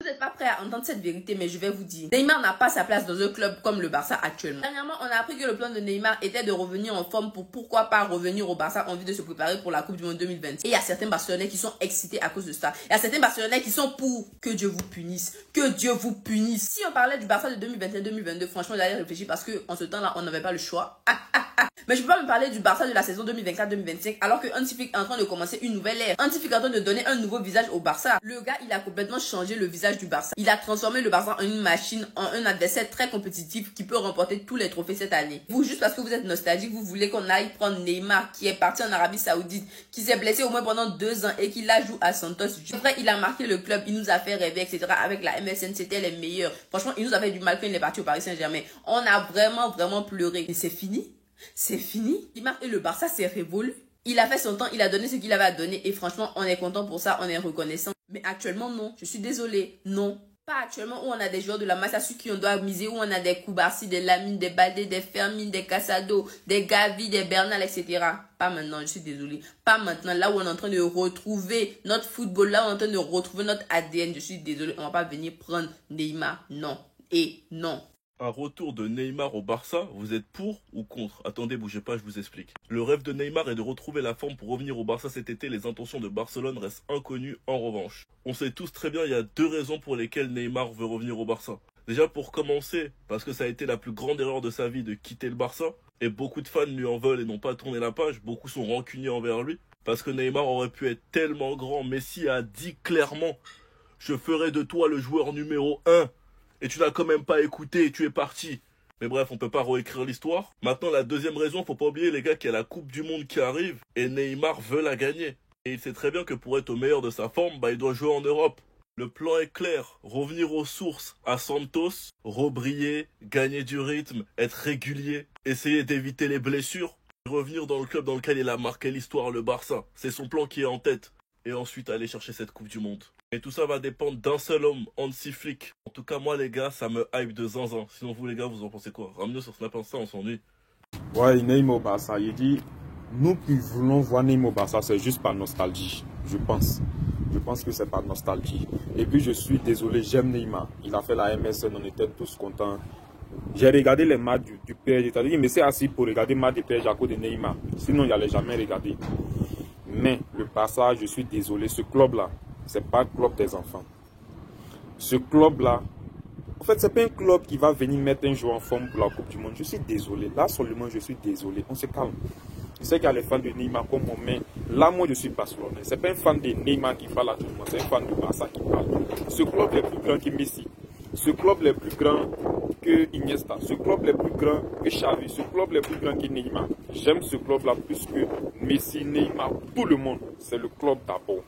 Vous n'êtes pas prêts à entendre cette vérité, mais je vais vous dire. Neymar n'a pas sa place dans un club comme le Barça actuellement. Dernièrement, on a appris que le plan de Neymar était de revenir en forme pour pourquoi pas revenir au Barça en vue de se préparer pour la Coupe du Monde 2020. Et il y a certains Barcelonais qui sont excités à cause de ça. Il y a certains Barcelonais qui sont pour que Dieu vous punisse. Que Dieu vous punisse. Si on parlait du Barça de 2021-2022, franchement, j'allais réfléchir parce qu'en ce temps-là, on n'avait pas le choix. Mais je peux pas me parler du Barça de la saison 2024-2025 alors que Hansi Flick est en train de commencer une nouvelle ère. Hansi Flick est en train de donner un nouveau visage au Barça. Le gars, il a complètement changé le visage du Barça. Il a transformé le Barça en une machine, en un adversaire très compétitif qui peut remporter tous les trophées cette année. Vous, juste parce que vous êtes nostalgique, vous voulez qu'on aille prendre Neymar qui est parti en Arabie Saoudite, qui s'est blessé au moins pendant 2 ans et qui là joue à Santos. Après, il a marqué le club, il nous a fait rêver, etc. Avec la MSN, c'était les meilleurs. Franchement, il nous a fait du mal quand il est parti au Paris Saint-Germain. On a vraiment pleuré. Mais c'est fini. C'est fini. Neymar et le Barça s'est révolu. Il a fait son temps, il a donné ce qu'il avait à donner et franchement, on est content pour ça, on est reconnaissant. Mais actuellement, non. Je suis désolée. Non. Pas actuellement où on a des joueurs de la Masia sur qui on doit miser, où on a des Koubarsi, des Lamine, des Baldé, des Fermin, des Casado, des Gavi, des Bernal, etc. Pas maintenant, je suis désolée. Pas maintenant, là où on est en train de retrouver notre football, là où on est en train de retrouver notre ADN, je suis désolée. On va pas venir prendre Neymar. Non. Et non. Un retour de Neymar au Barça, vous êtes pour ou contre? Attendez, bougez pas, je vous explique. Le rêve de Neymar est de retrouver la forme pour revenir au Barça cet été. Les intentions de Barcelone restent inconnues en revanche. On sait tous très bien, il y a 2 raisons pour lesquelles Neymar veut revenir au Barça. Déjà pour commencer, parce que ça a été la plus grande erreur de sa vie de quitter le Barça. Et beaucoup de fans lui en veulent et n'ont pas tourné la page. Beaucoup sont rancuniers envers lui. Parce que Neymar aurait pu être tellement grand. Messi a dit clairement, je ferai de toi le joueur numéro 1. Et tu n'as quand même pas écouté et tu es parti. Mais bref, on peut pas réécrire l'histoire. Maintenant, la deuxième raison, faut pas oublier les gars qu'il y a la Coupe du Monde qui arrive et Neymar veut la gagner. Et il sait très bien que pour être au meilleur de sa forme, il doit jouer en Europe. Le plan est clair, revenir aux sources à Santos, rebriller, gagner du rythme, être régulier, essayer d'éviter les blessures, revenir dans le club dans lequel il a marqué l'histoire, le Barça. C'est son plan qui est en tête. Et ensuite aller chercher cette Coupe du Monde. Et tout ça va dépendre d'un seul homme, Hansi Flick. En tout cas, moi, les gars, ça me hype de zinzin. Sinon, vous, les gars, vous en pensez quoi? Ramenez sur Snap Insta, on s'ennuie. Ouais, Neymar au Barça, il dit, nous qui voulons voir Neymar au Barça, c'est juste par nostalgie, je pense. Je pense que c'est par nostalgie. Et puis, je suis désolé, j'aime Neymar. Il a fait la MSN, on était tous contents. J'ai regardé les matchs du PSG. Il me s'est assis pour regarder les matchs du PSG à cause de Neymar. Sinon, il n'allait jamais regarder. Mais le Barça, je suis désolé, ce club-là, c'est pas le club des enfants. Ce club-là, en fait, c'est pas un club qui va venir mettre un joueur en forme pour la Coupe du Monde. Je suis désolé. Là, seulement, je suis désolé. On se calme. Je sais qu'il y a les fans de Neymar comme moi, mais là, moi, je suis barcelonais. C'est pas un fan de Neymar qui parle à tout le monde. C'est un fan de Barça qui parle. Ce club est plus grand que Messi. Ce club est plus grand que Iniesta. Ce club est plus grand que Xavi. Ce club est plus grand que Neymar. J'aime ce club-là plus que Messi, Neymar, tout le monde. C'est le club d'abord.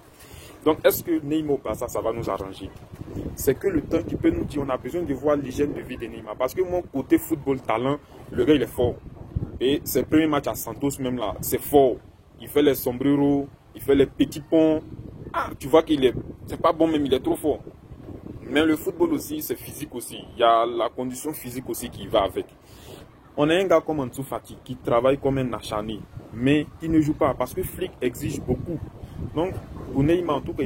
Donc, est-ce que Neymar au Barça, ça va nous arranger? C'est que le temps qui peut nous dire, on a besoin de voir l'hygiène de vie de Neymar. Parce que mon côté football talent, le gars, il est fort. Et ses premiers matchs à Santos, même là, c'est fort. Il fait les sombreros, il fait les petits ponts. Ah, tu vois qu'il est, c'est pas bon, même il est trop fort. Mais le football aussi, c'est physique aussi. Il y a la condition physique aussi qui va avec. On a un gars comme Ansu Fati qui travaille comme un acharné, mais qui ne joue pas parce que Flick exige beaucoup. Donc, pour Neymar, en tout cas,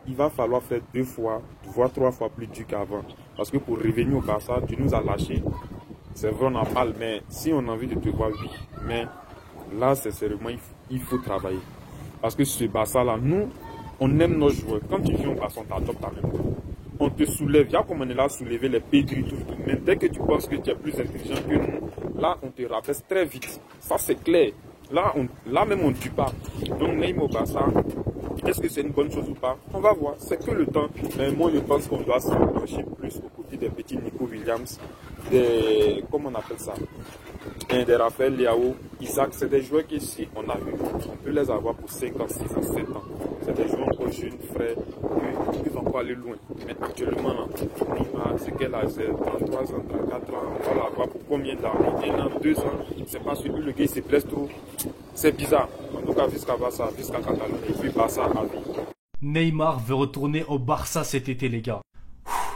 il va falloir faire 2 fois, voire 3 fois plus dur qu'avant. Parce que pour revenir au Barça, tu nous as lâché. C'est vrai, on a mal, mais si on a envie de te voir, oui. Mais là, sincèrement, il faut travailler. Parce que ce Barça-là, nous, on aime nos joueurs. Quand tu viens au Barça, on t'adopte à même temps. On te soulève. Il y a comme on est là à soulever les Pedri, tout. Mais dès que tu penses que tu es plus intelligent que nous, là, on te rabaisse très vite. Ça, c'est clair. Là même, on ne tue pas. Donc, Neymar au Barça, est-ce que c'est une bonne chose ou pas? On va voir. C'est que le temps. Mais moi, je pense qu'on doit se pencher plus aux côtés des petits Nico Williams, comment on appelle ça? Des Raphaël Leao, Isaac. C'est des joueurs qui, si on a eu, on peut les avoir pour 5 ans, 6 ans, 7 ans. C'est des joueurs encore jeunes, frais, qui vont pas aller loin. Mais actuellement, Neymar, c'est quel âge? C'est 33 ans, 34 ans. On va l'avoir pour combien d'années? 1 an, 2 ans. C'est pas celui le gars, il se blesse trop. C'est bizarre. En tout cas, jusqu'à Barça, jusqu'à Catalogne, et puis Barça à vie. Neymar veut retourner au Barça cet été, les gars.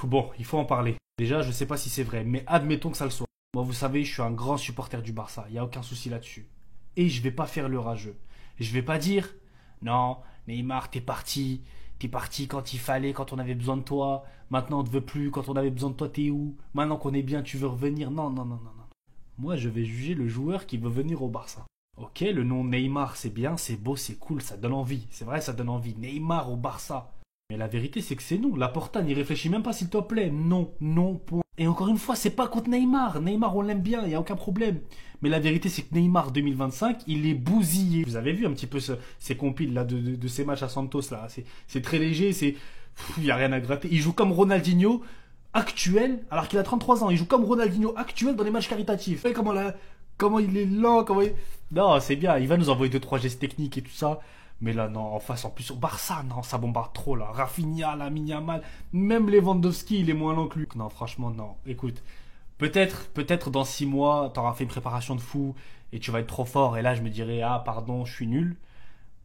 Bon, il faut en parler. Déjà, je sais pas si c'est vrai, mais admettons que ça le soit. Moi, vous savez, je suis un grand supporter du Barça. Il n'y a aucun souci là-dessus. Et je vais pas faire le rageux. Je vais pas dire, non, Neymar, t'es parti. T'es parti quand il fallait, quand on avait besoin de toi. Maintenant, on te veut plus. Quand on avait besoin de toi, t'es où? Maintenant qu'on est bien, tu veux revenir? Non, non, non, non, non. Moi, je vais juger le joueur qui veut venir au Barça. Ok, le nom Neymar, c'est bien, c'est beau, c'est cool, ça donne envie. C'est vrai, ça donne envie. Neymar au Barça. Mais la vérité, c'est que c'est non. Laporta n'y réfléchit même pas, s'il te plaît. Non, non, point. Et encore une fois, c'est pas contre Neymar. Neymar, on l'aime bien, il n'y a aucun problème. Mais la vérité, c'est que Neymar 2025, il est bousillé. Vous avez vu un petit peu ces compiles là, de ces matchs à Santos là. C'est très léger, il n'y a rien à gratter. Il joue comme Ronaldinho actuel, alors qu'il a 33 ans. Il joue comme Ronaldinho actuel dans les matchs caritatifs. Vous voyez comment il est lent, Non, c'est bien, il va nous envoyer 2-3 gestes techniques et tout ça. Mais là, non, en face, en plus, au Barça, non, ça bombarde trop, là. Rafinha, Lamine Yamal, même Lewandowski, il est moins lent que lui. Non, franchement, non. Écoute, peut-être dans 6 mois, t'auras fait une préparation de fou et tu vas être trop fort. Et là, je me dirais, ah, pardon, je suis nul.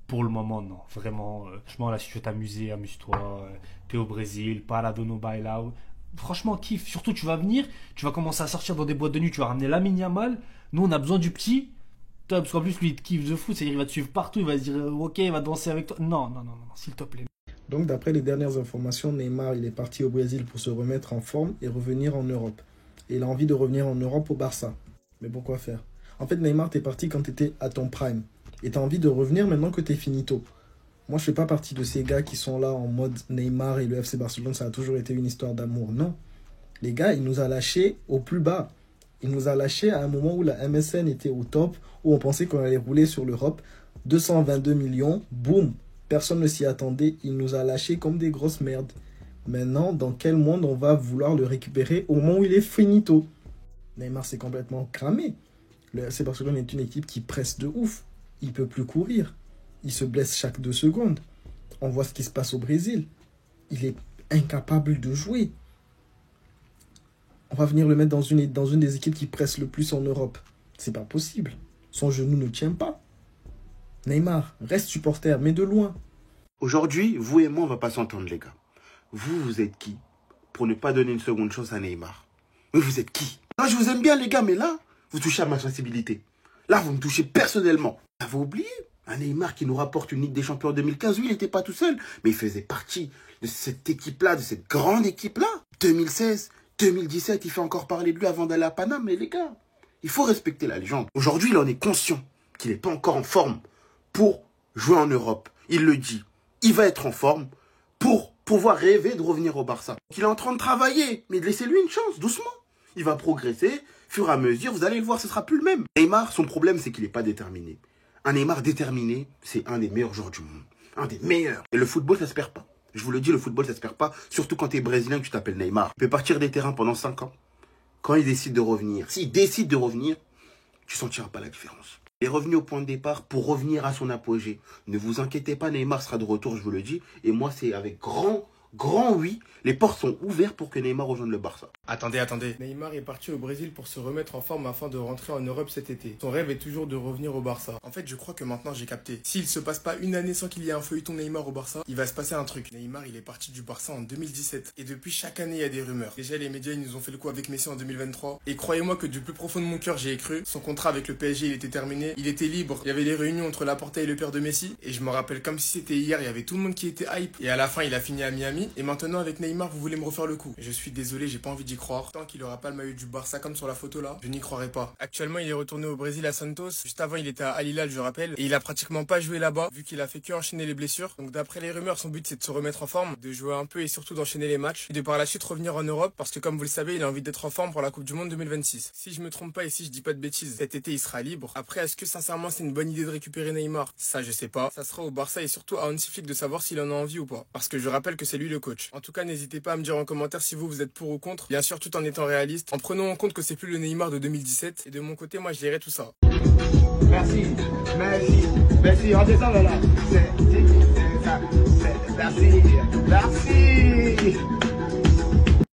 Pour le moment, non. Vraiment, franchement, là, si tu veux t'amuser, amuse-toi. T'es au Brésil, parado no bailao. Franchement, kiffe. Surtout, tu vas venir, tu vas commencer à sortir dans des boîtes de nuit, tu vas ramener Lamine Yamal. Nous, on a besoin du petit. Parce qu'en plus, lui, il te kiffe de fou, c'est-à-dire il va te suivre partout, il va se dire ok, il va danser avec toi. Non, non, non, non, s'il te plaît. Donc, d'après les dernières informations, Neymar, il est parti au Brésil pour se remettre en forme et revenir en Europe. Et il a envie de revenir en Europe au Barça. Mais pourquoi faire? En fait, Neymar, t'es parti quand t'étais à ton prime. Et t'as envie de revenir maintenant que t'es finito. Moi, je fais pas partie de ces gars qui sont là en mode Neymar et le FC Barcelone, ça a toujours été une histoire d'amour. Non. Les gars, il nous a lâchés au plus bas. Il nous a lâchés à un moment où la MSN était au top, où on pensait qu'on allait rouler sur l'Europe. 222 millions, boum, personne ne s'y attendait. Il nous a lâchés comme des grosses merdes. Maintenant, dans quel monde on va vouloir le récupérer au moment où il est finito? Neymar s'est complètement cramé. Le FC Barcelone est une équipe qui presse de ouf. Il ne peut plus courir. Il se blesse chaque 2 secondes. On voit ce qui se passe au Brésil. Il est incapable de jouer. On va venir le mettre dans une des équipes qui pressent le plus en Europe. C'est pas possible. Son genou ne tient pas. Neymar, reste supporter, mais de loin. Aujourd'hui, vous et moi, on va pas s'entendre, les gars. Vous êtes qui pour ne pas donner une seconde chance à Neymar? Mais vous êtes qui? Non, je vous aime bien, les gars, mais là, vous touchez à ma sensibilité. Là, vous me touchez personnellement. Vous avez oublié un Neymar qui nous rapporte une Ligue des Champions en 2015. Oui, il n'était pas tout seul, mais il faisait partie de cette équipe-là, de cette grande équipe-là. 2016, 2017, il fait encore parler de lui avant d'aller à Paname. Mais les gars, il faut respecter la légende. Aujourd'hui, il en est conscient qu'il n'est pas encore en forme pour jouer en Europe. Il le dit. Il va être en forme pour pouvoir rêver de revenir au Barça. Il est en train de travailler, mais laissez-lui une chance, doucement. Il va progresser, fur et à mesure, vous allez le voir, ce sera plus le même. Neymar, son problème, c'est qu'il n'est pas déterminé. Un Neymar déterminé, c'est un des meilleurs joueurs du monde. Un des meilleurs. Et le football, ça se perd pas. Je vous le dis, le football, ça se perd pas. Surtout quand tu es brésilien et que tu t'appelles Neymar. Il peut partir des terrains pendant 5 ans. Quand il décide de revenir, s'il décide de revenir, tu sentiras pas la différence. Il est revenu au point de départ pour revenir à son apogée. Ne vous inquiétez pas, Neymar sera de retour, je vous le dis. Et moi, c'est avec grand oui. Les portes sont ouvertes pour que Neymar rejoigne le Barça. Attendez. Neymar est parti au Brésil pour se remettre en forme afin de rentrer en Europe cet été. Son rêve est toujours de revenir au Barça. En fait, je crois que maintenant j'ai capté. S'il se passe pas une année sans qu'il y ait un feuilleton Neymar au Barça, il va se passer un truc. Neymar, il est parti du Barça en 2017. Et depuis, chaque année, il y a des rumeurs. Déjà, les médias, ils nous ont fait le coup avec Messi en 2023. Et croyez-moi que du plus profond de mon cœur, j'y ai cru. Son contrat avec le PSG, il était terminé. Il était libre. Il y avait des réunions entre Laporta et le père de Messi. Et je me rappelle comme si c'était hier, il y avait tout le monde qui était hype. Et à la fin, il a fini à Miami. Et maintenant, avec Neymar, vous voulez me refaire le coup. Je suis désolé, j'ai pas envie d'y croire. Tant qu'il aura pas le maillot du Barça comme sur la photo là, je n'y croirai pas. Actuellement, il est retourné au Brésil à Santos. Juste avant, il était à Al Hilal, je rappelle. Et il a pratiquement pas joué là-bas, vu qu'il a fait que enchaîner les blessures. Donc d'après les rumeurs, son but c'est de se remettre en forme, de jouer un peu et surtout d'enchaîner les matchs. Et de par la suite revenir en Europe, parce que comme vous le savez, il a envie d'être en forme pour la Coupe du Monde 2026. Si je me trompe pas et si je dis pas de bêtises, cet été il sera libre. Après, est-ce que sincèrement c'est une bonne idée de récupérer Neymar? Ça, je sais pas. Ça sera au Barça et surtout à Hansi Flick de savoir s'il en a envie ou pas. Parce que je rappelle que c'est lui le coach. En tout cas, n'hésitez pas à me dire en commentaire si vous êtes pour ou contre. Bien sûr, tout en étant réaliste, en prenant en compte que c'est plus le Neymar de 2017. Et de mon côté, moi, je dirais tout ça. Merci. On descend là. Merci.